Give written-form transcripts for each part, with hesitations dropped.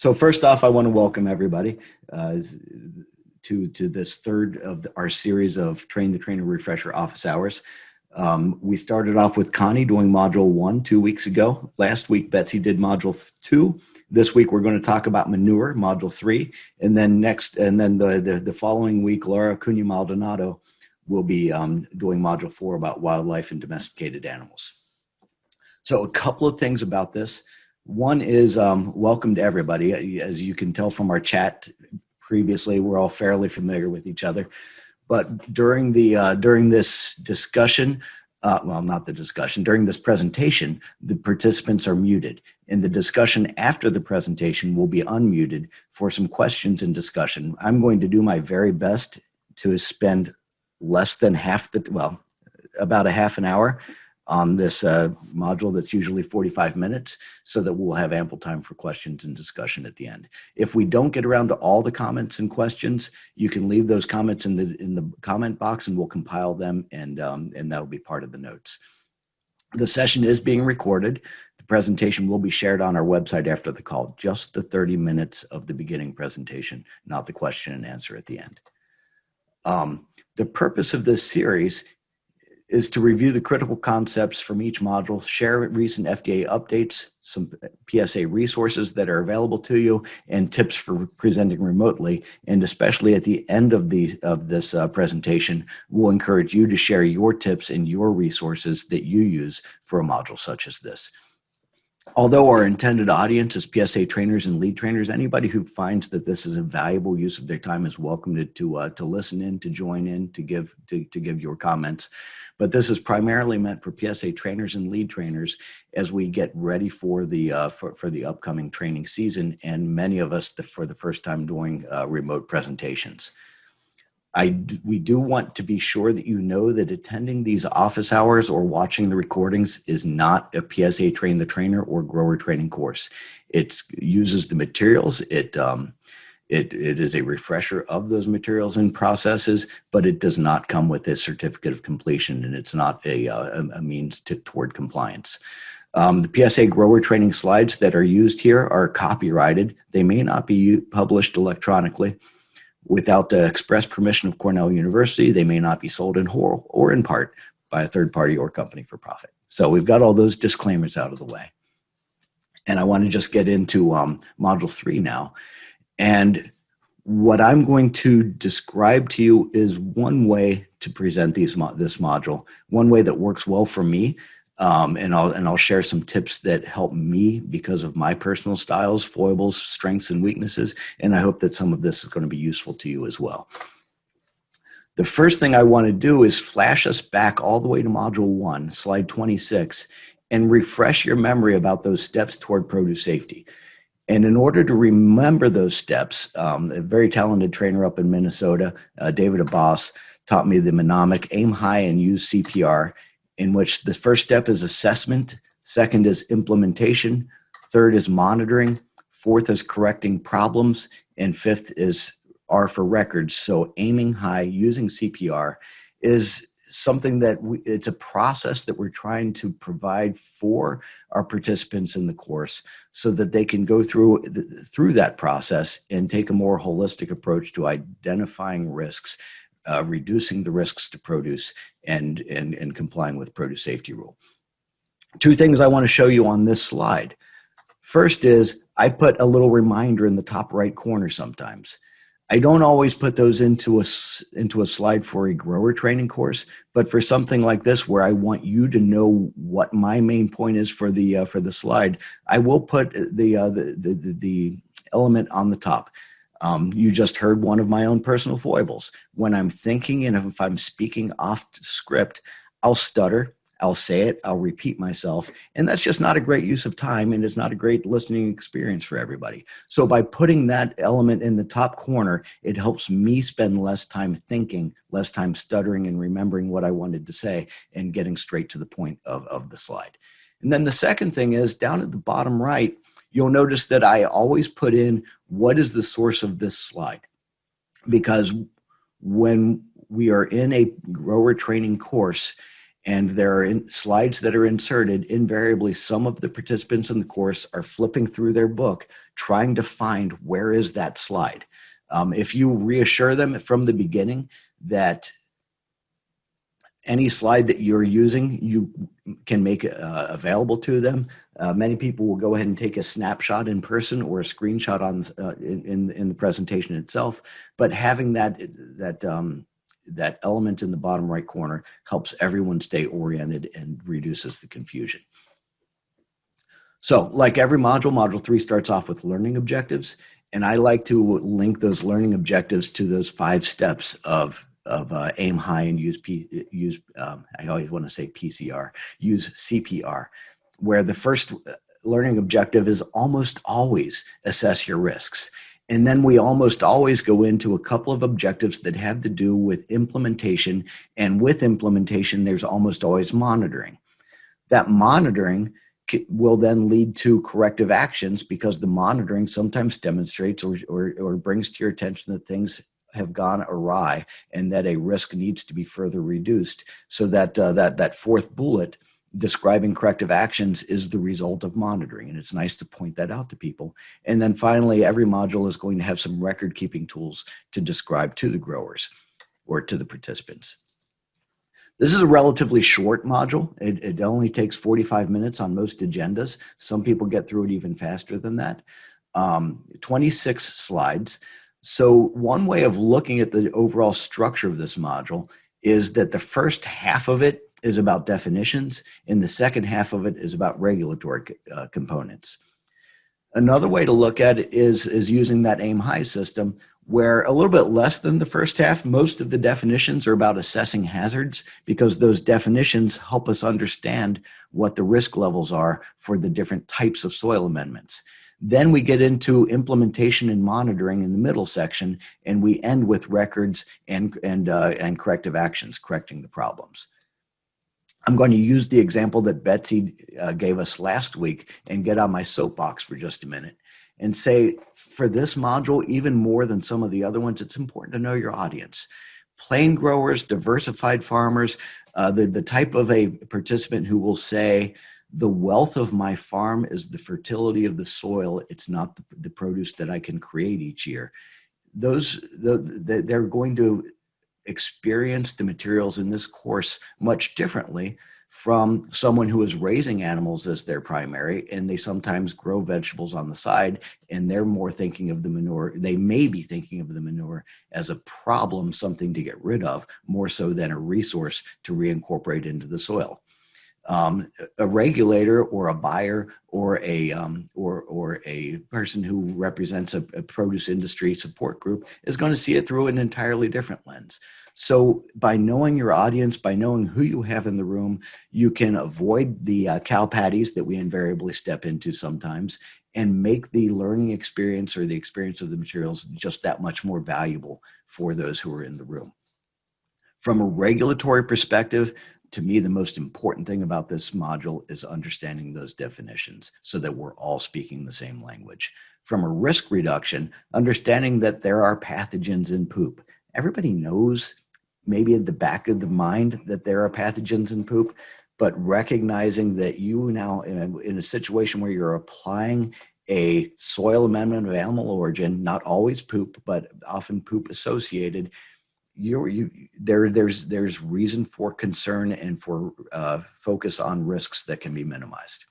So first off, I want to welcome everybody to this third of our series of Train the Trainer Refresher Office Hours. We started off with Connie doing Module 1 2 weeks ago. Last week, Betsy did Module 2. This week, we're going to talk about Manure, Module 3. And then the following week, Laura Cunha-Maldonado will be doing Module 4 about wildlife and domesticated animals. So a couple of things about this. One is welcome to everybody. As you can tell from our chat previously, we're all fairly familiar with each other. But during this discussion, during this presentation, the participants are muted. And the discussion after the presentation will be unmuted for some questions and discussion. I'm going to do my very best to spend less than about a half an hour on this module that's usually 45 minutes so that we'll have ample time for questions and discussion at the end. If we don't get around to all the comments and questions, you can leave those comments in the comment box and we'll compile them and that'll be part of the notes. The session is being recorded. The presentation will be shared on our website after the call, just the 30 minutes of the beginning presentation, not the question and answer at the end. The purpose of this series is to review the critical concepts from each module, share recent FDA updates, some PSA resources that are available to you, and tips for presenting remotely. And especially at the end of this presentation, we'll encourage you to share your tips and your resources that you use for a module such as this. Although our intended audience is PSA trainers and lead trainers, anybody who finds that this is a valuable use of their time is welcome to listen in, to join in, to give your comments. But this is primarily meant for PSA trainers and lead trainers as we get ready for the upcoming training season, and many of us for the first time doing remote presentations. We do want to be sure that you know that attending these office hours or watching the recordings is not a PSA Train the Trainer or Grower Training Course. It uses the materials. It is a refresher of those materials and processes, but it does not come with a certificate of completion, and it's not a means toward compliance. The PSA Grower Training slides that are used here are copyrighted. They may not be published electronically. Without the express permission of Cornell University, they may not be sold in whole or in part by a third party or company for profit. So we've got all those disclaimers out of the way. And I want to just get into Module 3 now. And what I'm going to describe to you is one way to present this module, one way that works well for me. And I'll share some tips that help me because of my personal styles, foibles, strengths, and weaknesses. And I hope that some of this is going to be useful to you as well. The first thing I want to do is flash us back all the way to Module 1, slide 26, and refresh your memory about those steps toward produce safety. And in order to remember those steps, a very talented trainer up in Minnesota, David Abbas, taught me the mnemonic, aim high and use CPR, in which the first step is assessment, second is implementation, third is monitoring, fourth is correcting problems, and fifth is R for records. So aiming high, using CPR is something that it's a process that we're trying to provide for our participants in the course so that they can go through that process and take a more holistic approach to identifying risks, reducing the risks to produce, and complying with produce safety rule. Two things I want to show you on this slide. First is I put a little reminder in the top right corner sometimes. I don't always put those into a slide for a grower training course, but for something like this where I want you to know what my main point is for the slide, I will put the element on the top. You just heard one of my own personal foibles. When I'm thinking and if I'm speaking off script, I'll stutter, I'll say it, I'll repeat myself, and that's just not a great use of time, and it's not a great listening experience for everybody. So by putting that element in the top corner, it helps me spend less time thinking, less time stuttering and remembering what I wanted to say and getting straight to the point of the slide. And then the second thing is down at the bottom right, you'll notice that I always put in what is the source of this slide, because when we are in a grower training course and there are slides that are inserted. Invariably, some of the participants in the course are flipping through their book, trying to find where is that slide. If you reassure them from the beginning that any slide that you're using, you can make available to them. Many people will go ahead and take a snapshot in person or a screenshot on in the presentation itself. But having that element in the bottom right corner helps everyone stay oriented and reduces the confusion. So, like every module, Module 3 starts off with learning objectives, and I like to link those learning objectives to those 5 steps of aim high and use I always want to say PCR, use CPR, where the first learning objective is almost always assess your risks. And then we almost always go into a couple of objectives that have to do with implementation. And with implementation, there's almost always monitoring. That monitoring will then lead to corrective actions, because the monitoring sometimes demonstrates or brings to your attention that things have gone awry and that a risk needs to be further reduced. So that that fourth bullet describing corrective actions is the result of monitoring. And it's nice to point that out to people. And then finally, every module is going to have some record keeping tools to describe to the growers or to the participants. This is a relatively short module. It only takes 45 minutes on most agendas. Some people get through it even faster than that. 26 slides. So one way of looking at the overall structure of this module is that the first half of it is about definitions, and the second half of it is about regulatory components. Another way to look at it is using that aim high system, where a little bit less than the first half, most of the definitions are about assessing hazards, because those definitions help us understand what the risk levels are for the different types of soil amendments. Then we get into implementation and monitoring in the middle section, and we end with records and corrective actions, correcting the problems. I'm going to use the example that Betsy gave us last week and get on my soapbox for just a minute and say, for this module, even more than some of the other ones, it's important to know your audience. Plain growers, diversified farmers, the type of a participant who will say, the wealth of my farm is the fertility of the soil. It's not the produce that I can create each year. They're going to experience the materials in this course much differently from someone who is raising animals as their primary, and they sometimes grow vegetables on the side, and they're more thinking of the manure. They may be thinking of the manure as a problem, something to get rid of, more so than a resource to reincorporate into the soil. A regulator or a buyer or a person who represents a produce industry support group is going to see it through an entirely different lens. So by knowing your audience, by knowing who you have in the room, you can avoid the cow patties that we invariably step into sometimes, and make the learning experience or the experience of the materials just that much more valuable for those who are in the room. From a regulatory perspective, to me, the most important thing about this module is understanding those definitions so that we're all speaking the same language. From a risk reduction, understanding that there are pathogens in poop. Everybody knows, maybe at the back of the mind, that there are pathogens in poop, but recognizing that you now, in a situation where you're applying a soil amendment of animal origin, not always poop, but often poop associated, there's reason for concern and for focus on risks that can be minimized.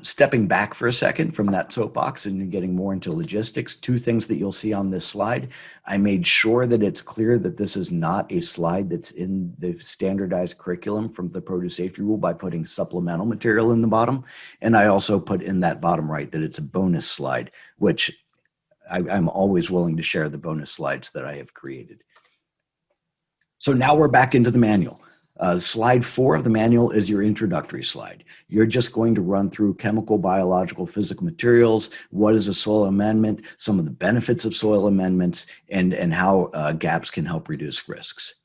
Stepping back for a second from that soapbox and getting more into logistics, 2 things that you'll see on this slide. I made sure that it's clear that this is not a slide that's in the standardized curriculum from the produce safety rule by putting supplemental material in the bottom. And I also put in that bottom right that it's a bonus slide, which I'm always willing to share the bonus slides that I have created. So now we're back into the manual. Slide 4 of the manual is your introductory slide. You're just going to run through chemical, biological, physical materials, what is a soil amendment, some of the benefits of soil amendments, and how gaps can help reduce risks.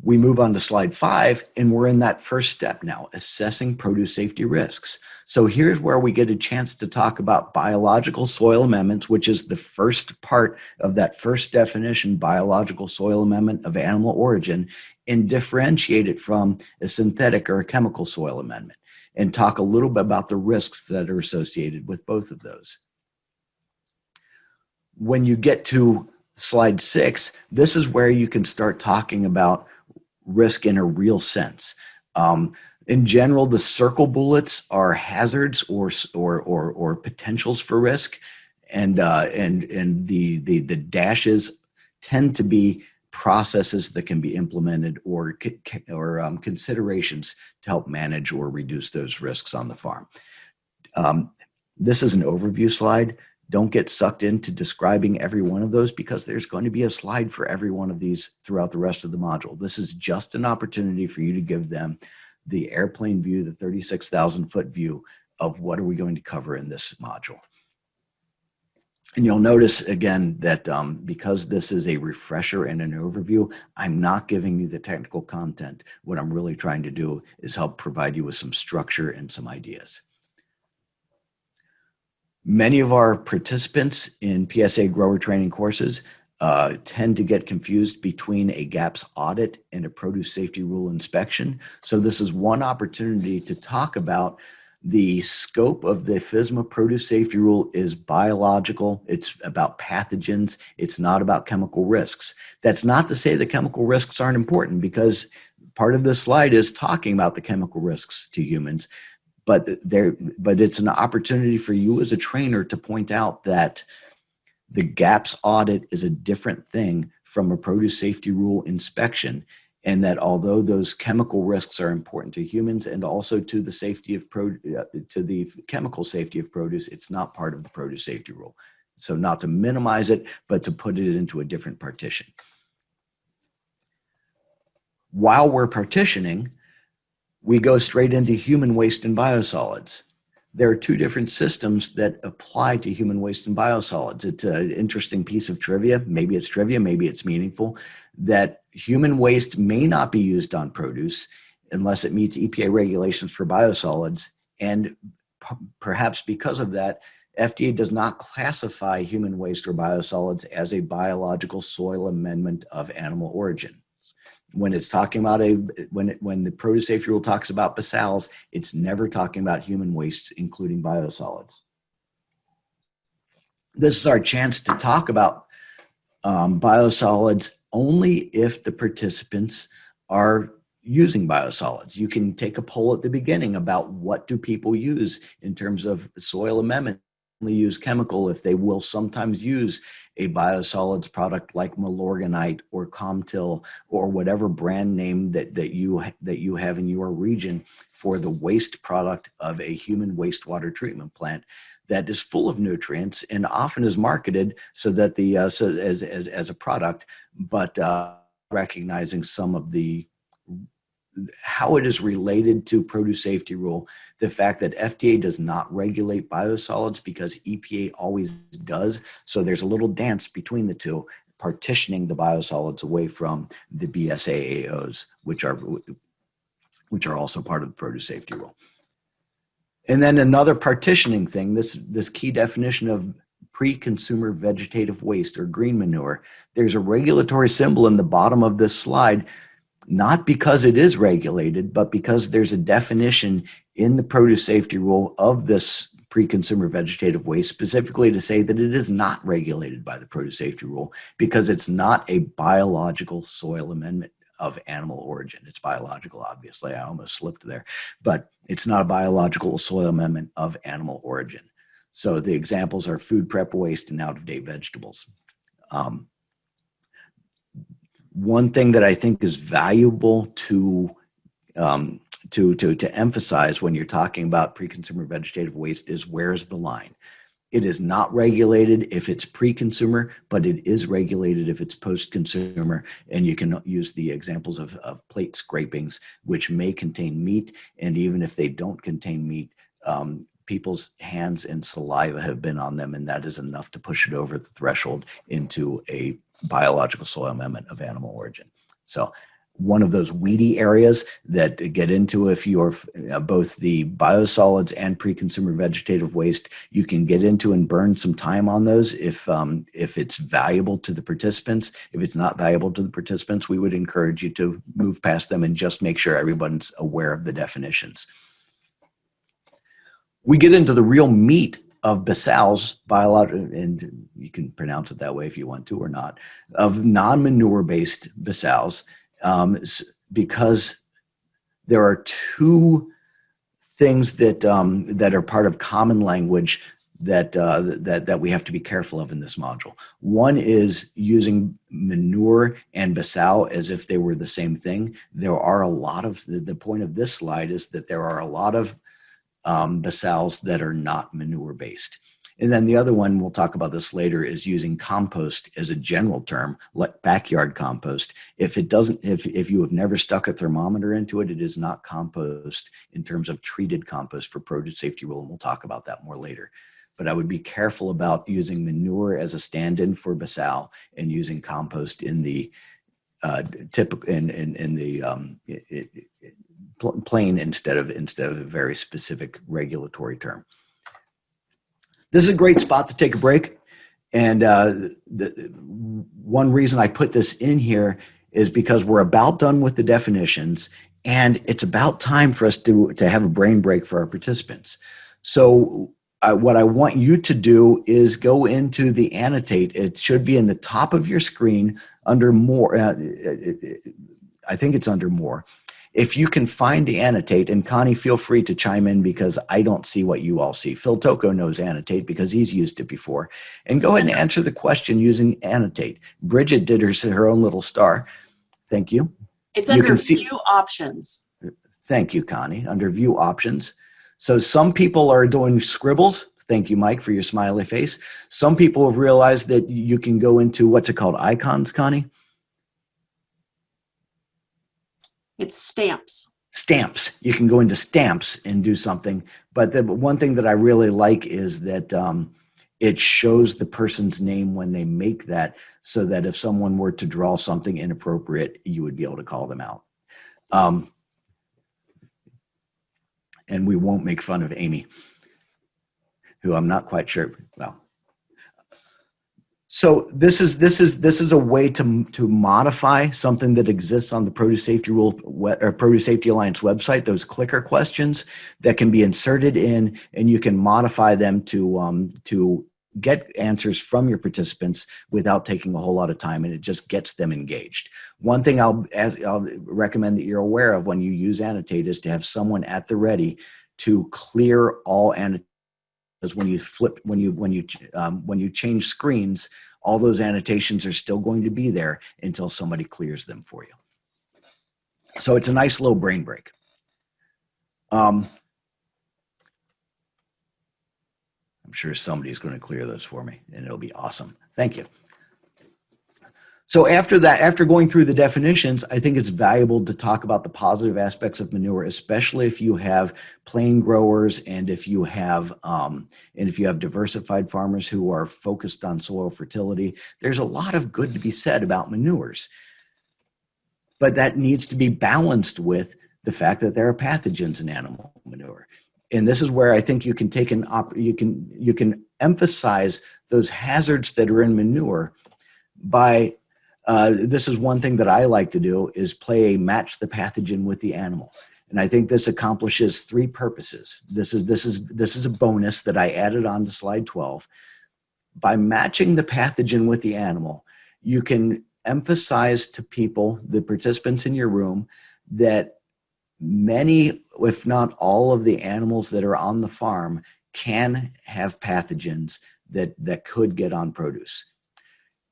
We move on to slide 5, and we're in that first step now, assessing produce safety risks. So here's where we get a chance to talk about biological soil amendments, which is the first part of that first definition, biological soil amendment of animal origin, and differentiate it from a synthetic or a chemical soil amendment, and talk a little bit about the risks that are associated with both of those. When you get to slide 6, this is where you can start talking about risk in a real sense. In general, the circle bullets are hazards or potentials for risk, and the dashes tend to be processes that can be implemented or considerations to help manage or reduce those risks on the farm. This is an overview slide. Don't get sucked into describing every one of those, because there's going to be a slide for every one of these throughout the rest of the module. This is just an opportunity for you to give them the airplane view, the 36,000-foot view of what are we going to cover in this module. And you'll notice again that because this is a refresher and an overview, I'm not giving you the technical content. What I'm really trying to do is help provide you with some structure and some ideas. Many of our participants in PSA Grower Training courses tend to get confused between a GAPS audit and a produce safety rule inspection. So this is one opportunity to talk about the scope of the FSMA produce safety rule is biological. It's about pathogens. It's not about chemical risks. That's not to say that chemical risks aren't important, because part of this slide is talking about the chemical risks to humans. But it's an opportunity for you as a trainer to point out that the GAPS audit is a different thing from a produce safety rule inspection, and that although those chemical risks are important to humans and also to the safety of to the chemical safety of produce, it's not part of the produce safety rule. So not to minimize it, but to put it into a different partition. While we're partitioning, we go straight into human waste and biosolids. There are two different systems that apply to human waste and biosolids. It's an interesting piece of trivia. Maybe it's trivia, maybe it's meaningful, that human waste may not be used on produce unless it meets EPA regulations for biosolids. And perhaps because of that, FDA does not classify human waste or biosolids as a biological soil amendment of animal origin. When it's talking about when the produce safety rule talks about basals, it's never talking about human wastes, including biosolids. This is our chance to talk about biosolids only if the participants are using biosolids. You can take a poll at the beginning about what do people use in terms of soil amendment. Use chemical if they will sometimes use a biosolids product like Milorganite or Comtil or whatever brand name that you have in your region for the waste product of a human wastewater treatment plant that is full of nutrients and often is marketed so that as a product, but recognizing some of the how it is related to produce safety rule, the fact that FDA does not regulate biosolids because EPA always does. So there's a little dance between the two, partitioning the biosolids away from the BSAAOs, which are also part of the produce safety rule. And then another partitioning thing, this key definition of pre-consumer vegetative waste or green manure, there's a regulatory symbol in the bottom of this slide, not because it is regulated, but because there's a definition in the produce safety rule of this pre-consumer vegetative waste, specifically to say that it is not regulated by the produce safety rule because it's not a biological soil amendment of animal origin. It's biological, obviously. I almost slipped there, but it's not a biological soil amendment of animal origin. So the examples are food prep waste and out-of-date vegetables. One thing that I think is valuable to emphasize when you're talking about pre-consumer vegetative waste is where's the line. It is not regulated if it's pre-consumer, but it is regulated if it's post-consumer. And you can use the examples of plate scrapings, which may contain meat. And even if they don't contain meat, people's hands and saliva have been on them, and that is enough to push it over the threshold into a biological soil amendment of animal origin. So one of those weedy areas that get into if you're both the biosolids and pre-consumer vegetative waste. You can get into and burn some time on those if it's valuable to the participants. If it's not valuable to the participants, we would encourage you to move past them and just make sure everyone's aware of the definitions. We get into the real meat of basals, and you can pronounce it that way if you want to or not, of non-manure-based basals, because there are two things that are part of common language that we have to be careful of in this module. One is using manure and basal as if they were the same thing. There are a lot of, the point of this slide is that there are a lot of basals that are not manure based. And then the other one, we'll talk about this later, is using compost as a general term, like backyard compost. If you have never stuck a thermometer into it, it is not compost in terms of treated compost for produce safety rule, and we'll talk about that more later. But I would be careful about using manure as a stand-in for basal and using compost in the plain instead of a very specific regulatory term. This is a great spot to take a break. And one reason I put this in here is because we're about done with the definitions, and it's about time for us to have a brain break for our participants. So what I want you to do is go into the annotate. It should be in the top of your screen under more. I think it's under more. If you can find the annotate, and Connie, feel free to chime in because I don't see what you all see. Phil Tocco knows annotate because he's used it before. And go ahead and answer the question using annotate. Bridget did her own little star. Thank you. It's under view options. Thank you, Connie. Under view options. So some people are doing scribbles. Thank you, Mike, for your smiley face. Some people have realized that you can go into what's it called, icons, Connie? It's stamps. Stamps. You can go into stamps and do something. But the one thing that I really like is that it shows the person's name when they make that, so that if someone were to draw something inappropriate, you would be able to call them out. And we won't make fun of Amy, who I'm not quite sure. Well, so this is a way to modify something that exists on the Produce Safety Rule or Produce Safety Alliance website. Those clicker questions that can be inserted in, and you can modify them to get answers from your participants without taking a whole lot of time, and it just gets them engaged. One thing I'll recommend that you're aware of when you use annotate is to have someone at the ready to clear all annotations. Because when you change screens, all those annotations are still going to be there until somebody clears them for you. So it's a nice little brain break. I'm sure somebody's going to clear those for me, and it'll be awesome. Thank you. So after that, after going through the definitions, I think it's valuable to talk about the positive aspects of manure, especially if you have plain growers and if you have diversified farmers who are focused on soil fertility. There's a lot of good to be said about manures, but that needs to be balanced with the fact that there are pathogens in animal manure. And this is where I think you can take you can emphasize those hazards that are in manure by this is one thing that I like to do, is play a match the pathogen with the animal. And I think this accomplishes three purposes. This is a bonus that I added on to slide 12. By matching the pathogen with the animal, you can emphasize to people, the participants in your room, that many, if not all, of the animals that are on the farm can have pathogens that could get on produce.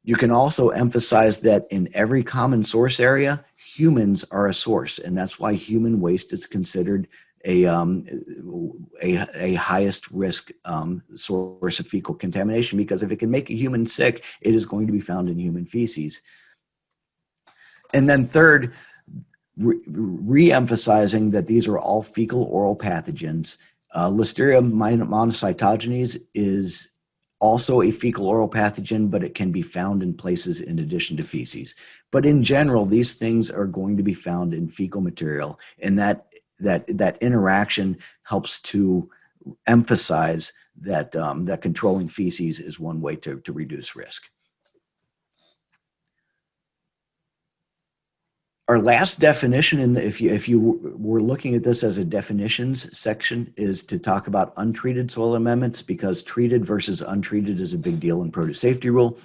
You can also emphasize that in every common source area, humans are a source, and that's why human waste is considered a highest risk source of fecal contamination, because if it can make a human sick, it is going to be found in human feces. And then third, re-emphasizing that these are all fecal oral pathogens. Listeria monocytogenes is also a fecal oral pathogen, but it can be found in places in addition to feces. But in general, these things are going to be found in fecal material, and that interaction helps to emphasize that that controlling feces is one way to reduce risk. Our last definition, if you were looking at this as a definitions section, is to talk about untreated soil amendments, because treated versus untreated is a big deal in produce safety rule.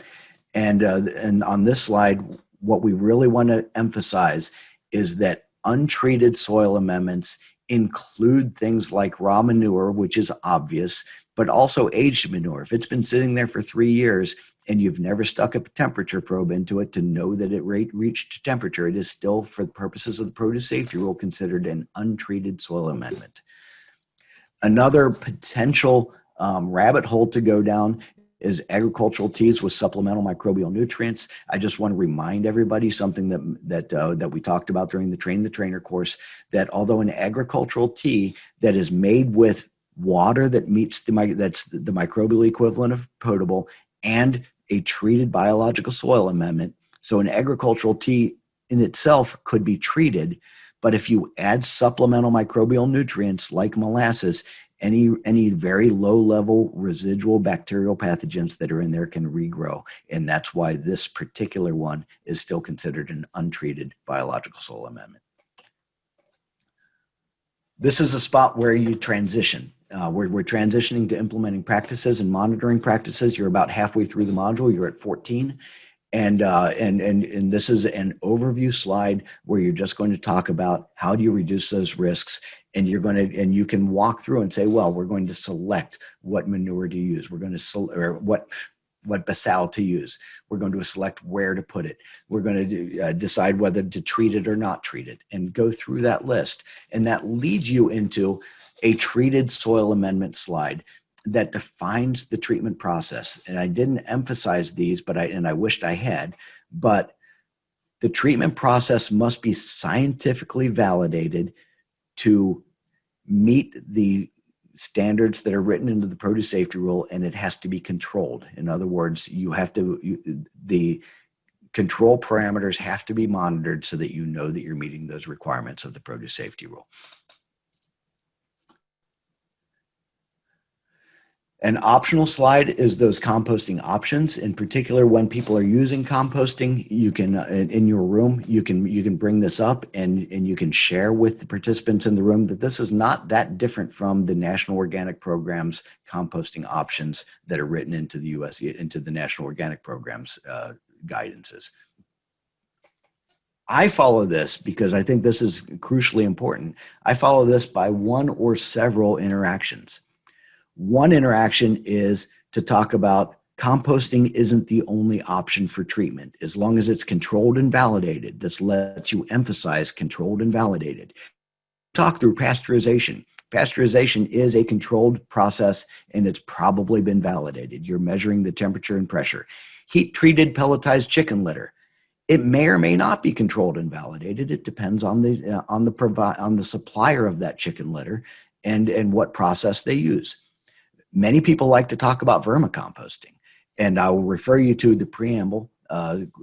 And on this slide, what we really want to emphasize is that untreated soil amendments include things like raw manure, which is obvious, but also aged manure. If it's been sitting there for 3 years and you've never stuck a temperature probe into it to know that it reached temperature, it is still, for the purposes of the produce safety rule, considered an untreated soil amendment. Another potential rabbit hole to go down is agricultural teas with supplemental microbial nutrients. I just want to remind everybody something that we talked about during the Train the Trainer course, that although an agricultural tea that is made with water that meets that's the microbial equivalent of potable and a treated biological soil amendment, so an agricultural tea in itself could be treated, but if you add supplemental microbial nutrients like molasses, any very low level residual bacterial pathogens that are in there can regrow. And that's why this particular one is still considered an untreated biological soil amendment. This is a spot where you transition. We're transitioning to implementing practices and monitoring practices. You're about halfway through the module. You're at 14. And this is an overview slide where you're just going to talk about how do you reduce those risks, and you can walk through and say, well, we're going to select what manure to use. We're going to what basal to use. We're going to select where to put it. We're going to decide whether to treat it or not treat it, and go through that list. And that leads you into a treated soil amendment slide that defines the treatment process. And I didn't emphasize these, but I wished I had, but the treatment process must be scientifically validated to meet the standards that are written into the produce safety rule, and it has to be controlled. In other words, the control parameters have to be monitored so that you know that you're meeting those requirements of the produce safety rule. An optional slide is those composting options. In particular, when people are using composting, you can, in your room, you can bring this up and you can share with the participants in the room that this is not that different from the National Organic Program's composting options that are written into the National Organic Program's guidances. I follow this because I think this is crucially important. I follow this by one or several interactions. One interaction is to talk about composting isn't the only option for treatment, as long as it's controlled and validated. This lets you emphasize controlled and validated. Talk through pasteurization. Pasteurization is a controlled process, and it's probably been validated. You're measuring the temperature and pressure. Heat-treated pelletized chicken litter. It may or may not be controlled and validated. It depends on the supplier of that chicken litter and what process they use. Many people like to talk about vermicomposting, and I will refer you to the preamble,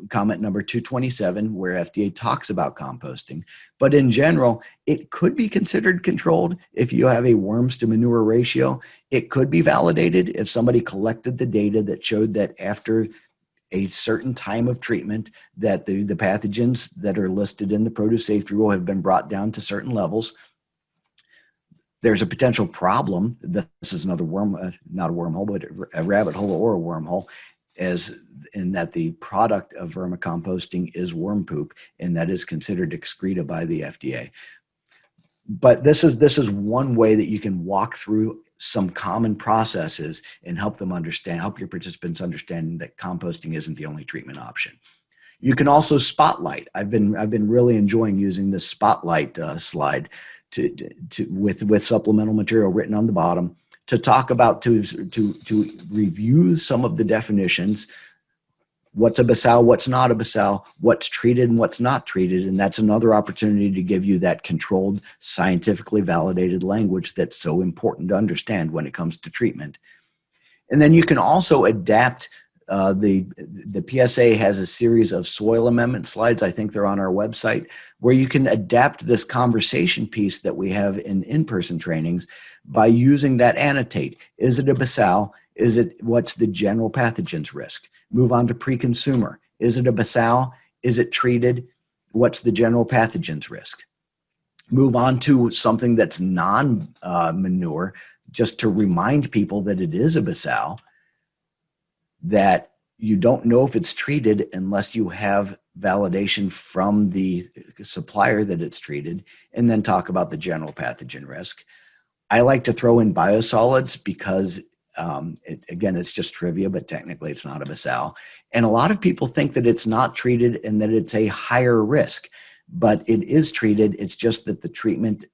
comment number 227, where FDA talks about composting. But in general, it could be considered controlled if you have a worms to manure ratio. It could be validated if somebody collected the data that showed that after a certain time of treatment that the pathogens that are listed in the produce safety rule have been brought down to certain levels. There's a potential problem. This is another not a wormhole, but a rabbit hole or a wormhole, as in that the product of vermicomposting is worm poop, and that is considered excreta by the FDA. But this is one way that you can walk through some common processes and help your participants understand that composting isn't the only treatment option. You can also spotlight. I've been really enjoying using this spotlight slide with supplemental material written on the bottom to talk about to review some of the definitions. What's a basal, what's not a basal, what's treated and what's not treated. And that's another opportunity to give you that controlled, scientifically validated language that's so important to understand when it comes to treatment. And then you can also adapt. The PSA has a series of soil amendment slides. I think they're on our website, where you can adapt this conversation piece that we have in-person trainings by using that annotate. Is it a basal? What's the general pathogens risk? Move on to pre-consumer. Is it a basal? Is it treated? What's the general pathogens risk? Move on to something that's non-manure, just to remind people that it is a basal, that you don't know if it's treated unless you have validation from the supplier that it's treated, and then talk about the general pathogen risk. I like to throw in biosolids because, again, it's just trivia, but technically it's not a basal. And a lot of people think that it's not treated and that it's a higher risk, but it is treated. It's just that the treatment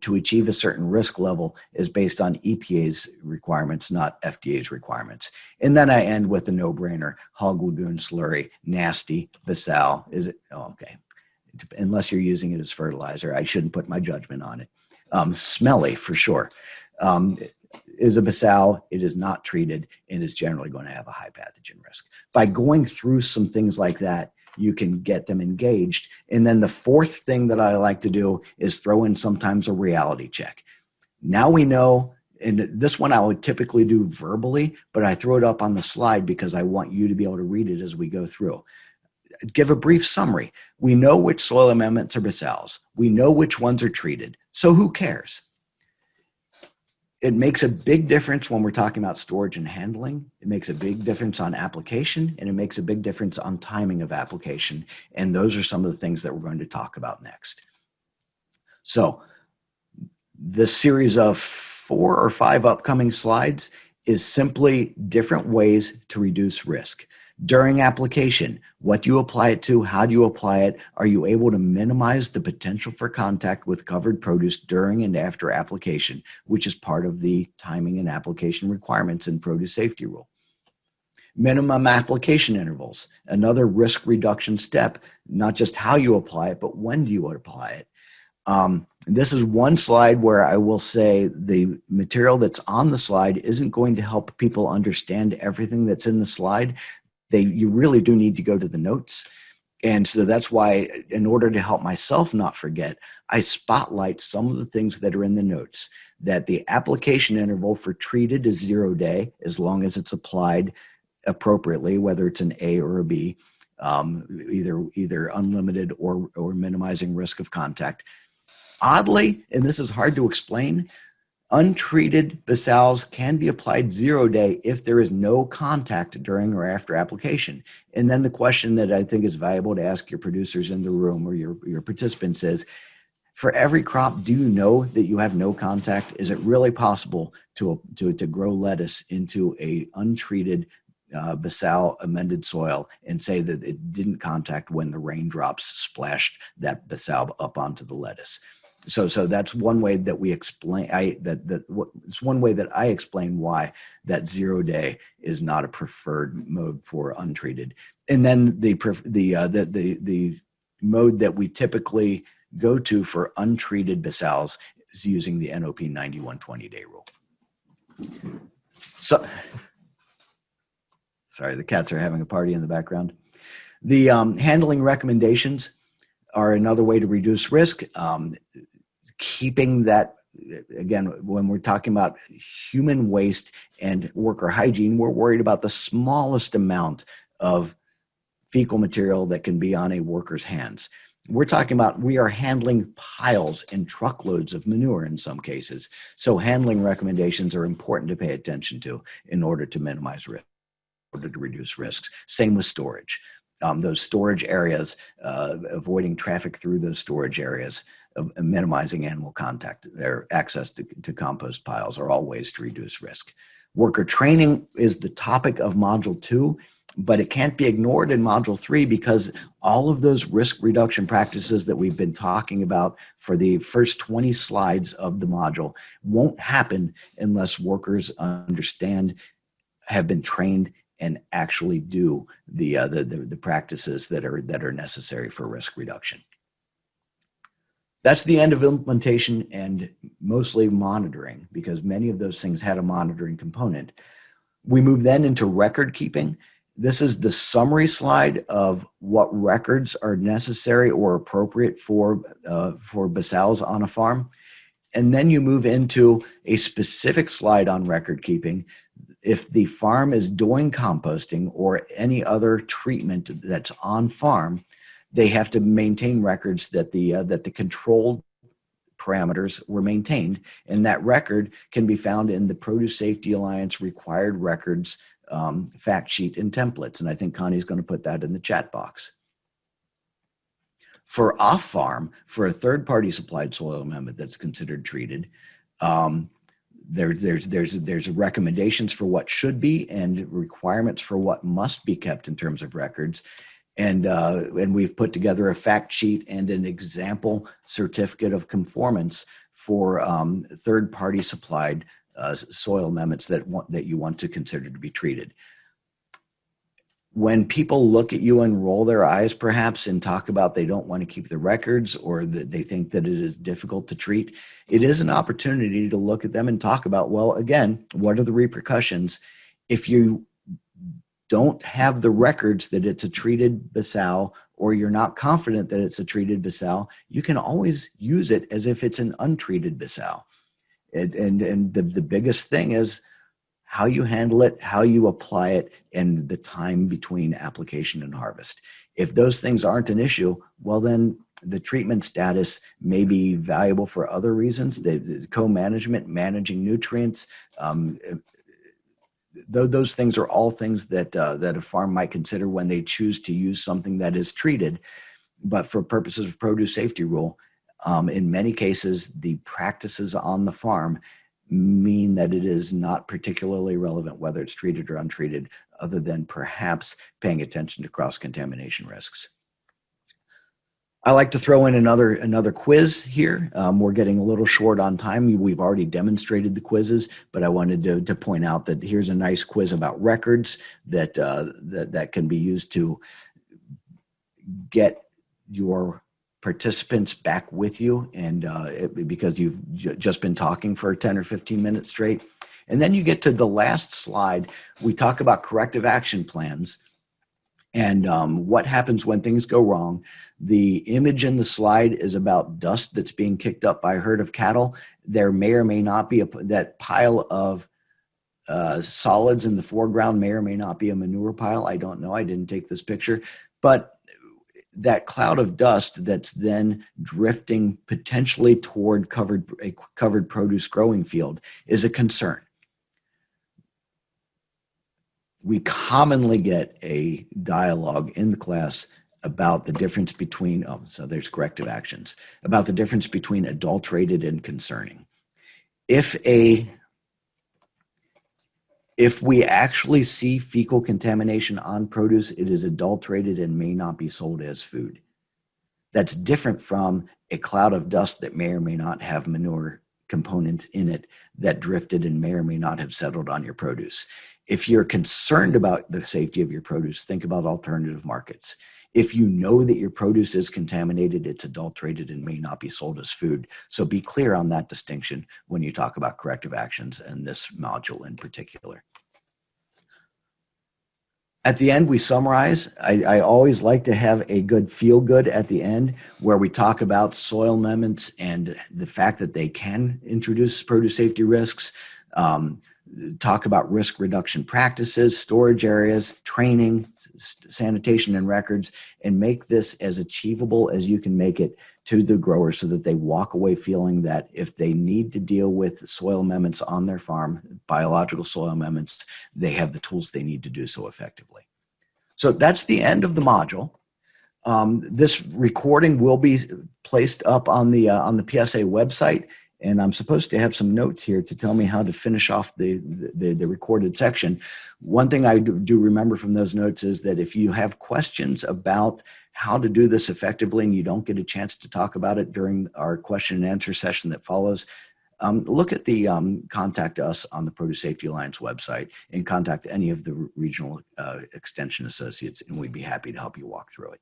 to achieve a certain risk level is based on EPA's requirements, not FDA's requirements. And then I end with a no-brainer: hog lagoon slurry, nasty, basal. Is it? Oh, okay. Unless you're using it as fertilizer, I shouldn't put my judgment on it. Smelly for sure. Is a basal. It is not treated and is generally going to have a high pathogen risk. By going through some things like that, you can get them engaged. And then the fourth thing that I like to do is throw in sometimes a reality check. Now we know, and this one I would typically do verbally, but I throw it up on the slide because I want you to be able to read it as we go through. Give a brief summary. We know which soil amendments are basals. We know which ones are treated. So who cares? It makes a big difference when we're talking about storage and handling. It makes a big difference on application, and it makes a big difference on timing of application. And those are some of the things that we're going to talk about next. So this series of 4 or 5 upcoming slides is simply different ways to reduce risk. During application, what do you apply it to? How do you apply it? Are you able to minimize the potential for contact with covered produce during and after application, which is part of the timing and application requirements in produce safety rule? Minimum application intervals, another risk reduction step, not just how you apply it, but when do you apply it? This is one slide where I will say the material that's on the slide isn't going to help people understand everything that's in the slide. You really do need to go to the notes. And so that's why, in order to help myself not forget, I spotlight some of the things that are in the notes. That the application interval for treated is 0 day, as long as it's applied appropriately, whether it's an A or a B, either unlimited or minimizing risk of contact. Oddly, and this is hard to explain, untreated basals can be applied 0 day if there is no contact during or after application. And then the question that I think is valuable to ask your producers in the room or your participants is, for every crop, do you know that you have no contact? Is it really possible to grow lettuce into a untreated basal amended soil and say that it didn't contact when the raindrops splashed that basal up onto the lettuce? So that's one way that we explain. It's one way that I explain why that 0 day is not a preferred mode for untreated. And then the mode that we typically go to for untreated basals is using the NOP 9120 day rule. So, sorry, the cats are having a party in the background. The handling recommendations are another way to reduce risk. Keeping that, again, when we're talking about human waste and worker hygiene, we're worried about the smallest amount of fecal material that can be on a worker's hands. We're talking about, we are handling piles and truckloads of manure in some cases. So handling recommendations are important to pay attention to in order to minimize risk, in order to reduce risks. Same with storage. Those storage areas, avoiding traffic through those storage areas, minimizing animal contact, their access to compost piles are all ways to reduce risk. Worker training is the topic of Module 2, but it can't be ignored in Module 3 because all of those risk reduction practices that we've been talking about for the first 20 slides of the module won't happen unless workers understand, have been trained, and actually do the practices that are necessary for risk reduction. That's the end of implementation and mostly monitoring, because many of those things had a monitoring component. We move then into record keeping. This is the summary slide of what records are necessary or appropriate for basals on a farm. And then you move into a specific slide on record keeping. If the farm is doing composting or any other treatment that's on farm, they have to maintain records that the controlled parameters were maintained, and that record can be found in the Produce Safety Alliance required records fact sheet and templates. And I think Connie's going to put that in the chat box. For off-farm, for a third-party supplied soil amendment that's considered treated, there's recommendations for what should be and requirements for what must be kept in terms of records. And we've put together a fact sheet and an example certificate of conformance for third-party supplied soil amendments that you want to consider to be treated. When people look at you and roll their eyes perhaps and talk about they don't want to keep the records or that they think that it is difficult to treat, it is an opportunity to look at them and talk about, well, again, what are the repercussions if you don't have the records that it's a treated basal, or you're not confident that it's a treated basal? You can always use it as if it's an untreated basal. And the biggest thing is how you handle it, how you apply it, and the time between application and harvest. If those things aren't an issue, well, then the treatment status may be valuable for other reasons. The co-management, managing nutrients, those things are all things that a farm might consider when they choose to use something that is treated. But for purposes of produce safety rule, in many cases, the practices on the farm mean that it is not particularly relevant whether it's treated or untreated, other than perhaps paying attention to cross-contamination risks. I like to throw in another quiz here. We're getting a little short on time. We've already demonstrated the quizzes, but I wanted to point out that here's a nice quiz about records that can be used to get your participants back with you, and because you've just been talking for 10 or 15 minutes straight. And then you get to the last slide. We talk about corrective action plans and what happens when things go wrong. The image in the slide is about dust that's being kicked up by a herd of cattle. There may or may not be that pile of solids in the foreground may or may not be a manure pile. I don't know. I didn't take this picture. But that cloud of dust that's then drifting potentially toward a covered produce growing field is a concern. We commonly get a dialogue in the class about the difference between, so there's corrective actions, about the difference between adulterated and concerning. If we actually see fecal contamination on produce, it is adulterated and may not be sold as food. That's different from a cloud of dust that may or may not have manure components in it that drifted and may or may not have settled on your produce. If you're concerned about the safety of your produce, think about alternative markets. If you know that your produce is contaminated, it's adulterated and may not be sold as food. So be clear on that distinction when you talk about corrective actions and this module in particular. At the end, we summarize. I always like to have a good feel good at the end where we talk about soil amendments and the fact that they can introduce produce safety risks, talk about risk reduction practices, storage areas, training, sanitation, and records, and make this as achievable as you can make it to the growers so that they walk away feeling that if they need to deal with soil amendments on their farm, biological soil amendments, they have the tools they need to do so effectively. So that's the end of the module. This recording will be placed up on the PSA website, and I'm supposed to have some notes here to tell me how to finish off the recorded section. One thing I do remember from those notes is that if you have questions about how to do this effectively and you don't get a chance to talk about it during our question and answer session that follows, look at the contact us on the Produce Safety Alliance website and contact any of the regional extension associates, and we'd be happy to help you walk through it.